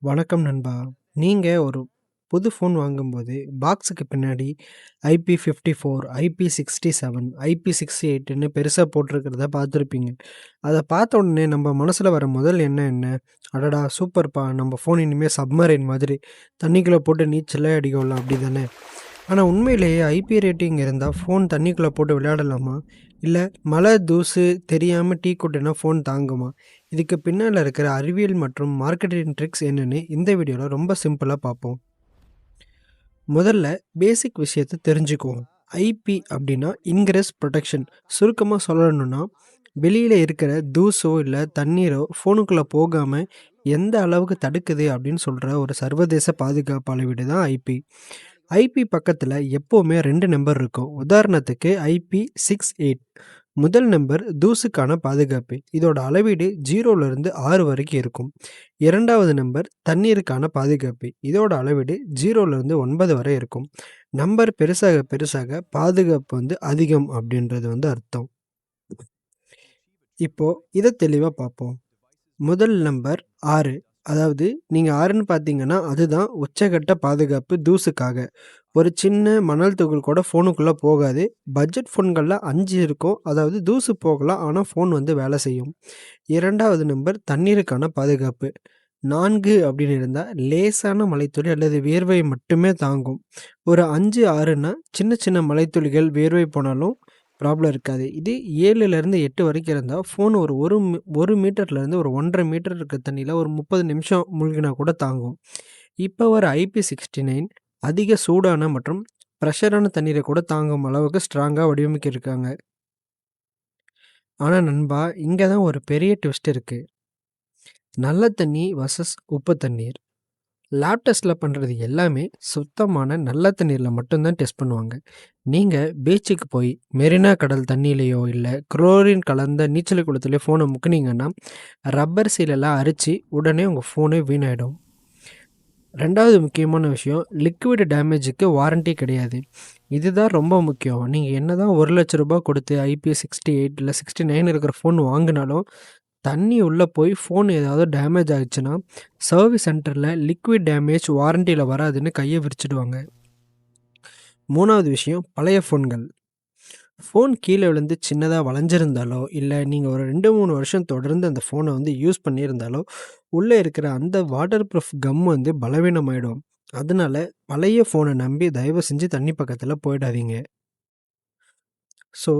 வணக்கம் நண்பா. நீங்க ஒரு புது ஃபோன் வாங்கும்போது, பாக்ஸுக்கு பின்னாடி IP54, IP67, IP68ன்னு பெருசா போட்டிருக்கிறத பார்த்துருப்பீங்க. அத பார்த்த உடனே நம்ம மனசுல வர முதல் எண்ணம் என்ன? அடடா! சூப்பர்ப்பா! நம்ம ஃபோன் இனிமே சப்மரைன் மாதிரி தண்ணிக்குள்ள போட்டு நீச்சலே அடிக்கும்ல அப்படிதானே? ஆனா உண்மையிலேயே ஐபி ரேட்டிங் இருந்தா ஃபோன் தண்ணிக்குள்ள போட்டு விளையாடலாமா? இல்ல மழை, தூசு தெரியாம டீ கொட்டுனா ஃபோன் தாங்குமா? இதுக்கு பின்னால இருக்கிற அறிவியல் மற்றும் மார்க்கெட்டிங் ட்ரிக்ஸ் என்னன்னு இந்த வீடியோல ரொம்ப சிம்பிளா பார்ப்போம். முதல்ல பேசிக் விஷயத்த தெரிஞ்சுக்குவோம். ஐபி அப்படின்னா இன்கிரஸ் புரொடெக்ஷன். சுருக்கமா சொல்லணும்னா, வெளியில இருக்கிற தூசோ இல்ல தண்ணீரோ ஃபோனுக்குள்ள போகாம எந்த அளவுக்கு தடுக்குது அப்படின்னு சொல்ற ஒரு சர்வதேச பாதுகாப்பு அளவீடு தான் ஐபி. ஐபி பக்கத்துல எப்பவுமே 2 நம்பர் இருக்கும். உதாரணத்துக்கு IP68. முதல் நம்பர் தூசுக்கான பாதுகாப்பு. இதோட அளவீடு 0லிருந்து 6 வரைக்கும் இருக்கும். 2வது நம்பர் தண்ணீருக்கான பாதுகாப்பு. இதோட அளவீடு 0லிருந்து 9 வரை இருக்கும். நம்பர் பெருசாக பெருசாக பாதுகாப்பு அதிகம் அப்படின்றது அர்த்தம். இப்போ இத தெளிவா பார்ப்போம். முதல் நம்பர் 6. அதாவது நீங்க 6ன்னு பார்த்தீங்கன்னா, அதுதான் உச்சகட்ட பாதுகாப்பு தூசுக்காக. ஒரு சின்ன மணல் துகள் கூட ஃபோனுக்குள்ள போகாது. பட்ஜெட் ஃபோன்கள்ல 5 இருக்கும். அதாவது தூசு போகலாம். ஆனா ஃபோன் வேலை செய்யும். 2வது நம்பர் தண்ணீருக்கான பாதுகாப்பு. 4 அப்படின்னு இருந்தா லேசான மழைத்துளி அல்லது வியர்வை மட்டுமே தாங்கும். ஒரு 5, 6ன்னா சின்ன சின்ன மழைத்துளிகள், வியர்வை போனாலும் ப்ராப்ளம் இருக்காது. இது 7லேருந்து 8 வரைக்கும் இருந்தா ஃபோன் ஒரு 1 மீட்டர்லேருந்து ஒரு 1 1/2 மீட்டர் இருக்க தண்ணீல ஒரு 30 நிமிஷம் மூழ்கினா கூட தாங்கும். இப்ப வர IP69 அதிக சூடான மற்றும் பிரஷரான தண்ணீரை கூட தாங்கும் அளவுக்கு ஸ்ட்ராங்கா வடிவமைக்கிருக்காங்க. ஆனா நண்பா, இங்க தான் ஒரு பெரிய ட்விஸ்ட் இருக்கு. நல்ல தண்ணி வர்சஸ் உப்பு தண்ணீர். லேப் டெஸ்ட்ல பண்றது எல்லாமே சுத்தமான நல்ல தண்ணீர்ல மட்டும் தான் டெஸ்ட் பண்ணுவாங்க. நீங்க பீச்சுக்கு போய் மெரினா கடல் தண்ணியிலயோ இல்ல குளோரின் கலந்த நீச்சல் குளத்திலயோ ஃபோனை முக்குனீங்கன்னா, ரப்பர் சீலெல்லாம் அரிச்சு உடனே உங்க ஃபோனே வீணாயிடும். 2வது முக்கியமான விஷயம், லிக்விட் டேமேஜுக்கு வாரண்டி கிடையாது. இதுதான் ரொம்ப முக்கியம். நீங்க என்னதான் ரூ. 1,00,000 கொடுத்து IP68 இல்ல 69 இருக்கிற ஃபோன் வாங்குனாலும், தண்ணி உள்ள போய் ஃபோன் ஏதாவது டேமேஜ் ஆச்சுன்னா, சர்வீஸ் சென்டர்ல லிக்விட் டேமேஜ் வாரண்டியில வராதுன்னு கைய விரிச்சுடுவாங்க. 3வது விஷயம், பழைய ஃபோன்கள். ஃபோன் கீழ விழுந்து சின்னதா வளைஞ்சிருந்தாலோ, இல்ல நீங்க ஒரு 2, 3 வருஷம் தொடர்ந்து அந்த ஃபோன யூஸ் பண்ணியிருந்தாலோ, உள்ள இருக்கிற அந்த வாட்டர் ப்ரூஃப் கம் பலவீனமாயிடும். அதனால பழைய ஃபோன நம்பி தயவு செஞ்சு தண்ணி பக்கத்துல போயிடாதீங்க. ஸோ,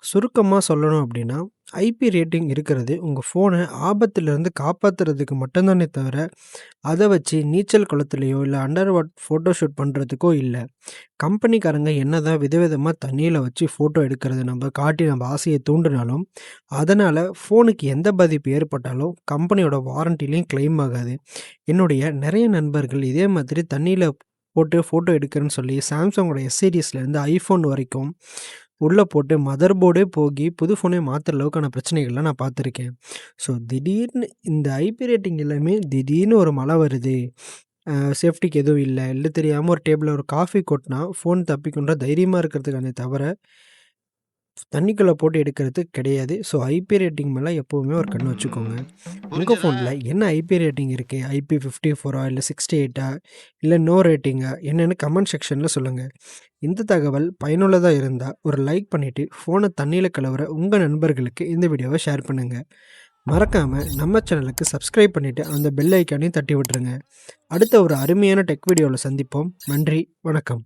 சுருக்கமா சொல்லணும் அப்படின்னா, ஐபி ரேட்டிங் இருக்கிறது உங்க ஃபோன ஆபத்திலிருந்து காப்பாத்துறதுக்கு மட்டும் தானே தவிர, அத வச்சு நீச்சல் குளத்திலயோ, இல்ல அண்டர் ஃபோட்டோ ஷூட் பண்றதுக்கோ இல்ல. கம்பெனிக்காரங்க என்னதான் விதவிதமா தண்ணீல வச்சு ஃபோட்டோ எடுக்கிறத காட்டி நம்ம ஆசைய தூண்டினாலும், அதனால ஃபோனுக்கு எந்த பாதிப்பு ஏற்பட்டாலும் கம்பெனியோட வாரண்டிலயும் கிளைம் ஆகாது. என்னுடைய நெறைய நண்பர்கள் இதே மாதிரி தண்ணீல போட்டு ஃபோட்டோ எடுக்கிறேன்னு சொல்லி சாம்சங்கோட எஸ் சீரிஸ்லேருந்து ஐஃபோன் வரைக்கும் உள்ள போட்டு மதர் போர்டே போகி புது ஃபோனே மாத்துற அளவுக்கான பிரச்சனைகள்லாம் நான் பார்த்துருக்கேன். ஸோ திடீர்னு இந்த ஐபி ரேட்டிங் எல்லாமே திடீர்னு ஒரு மழை வருது. சேஃப்டிக்கு எதுவும் இல்ல. தெரியாம ஒரு டேபிள்ல ஒரு காஃபி கொட்னா ஃபோன் தப்பிக்கும்ன்ற தைரியமா இருக்கிறதுக்கானே தவிர, தண்ணிக்குள்ள போட்டு எடுக்கிறது கிடையாது. ஸோ ஐபி ரேட்டிங் மேல எப்பவுமே ஒரு கண்ணு வச்சுக்கோங்க. உங்க புரிஞ்சதா? ஃபோன்ல என்ன ஐபி ரேட்டிங் இருக்கு? IP54 இல்ல 68 இல்ல நோ ரேட்டிங்கா? என்னன்னு கமெண்ட் செக்ஷன்ல சொல்லுங்க. இந்த தகவல் பயனுள்ளதா இருந்தா ஒரு லைக் பண்ணிட்டு, ஃபோன தண்ணீல கழுவுற உங்க நண்பர்களுக்கு இந்த வீடியோவ ஷேர் பண்ணுங்க. மறக்காம நம்ம சேனலுக்கு சப்ஸ்கிரைப் பண்ணிட்டு, அந்த பெல் ஐகானையும் தட்டி விட்டுருங்க. அடுத்த ஒரு அருமையான டெக் வீடியோல சந்திப்போம். நன்றி, வணக்கம்.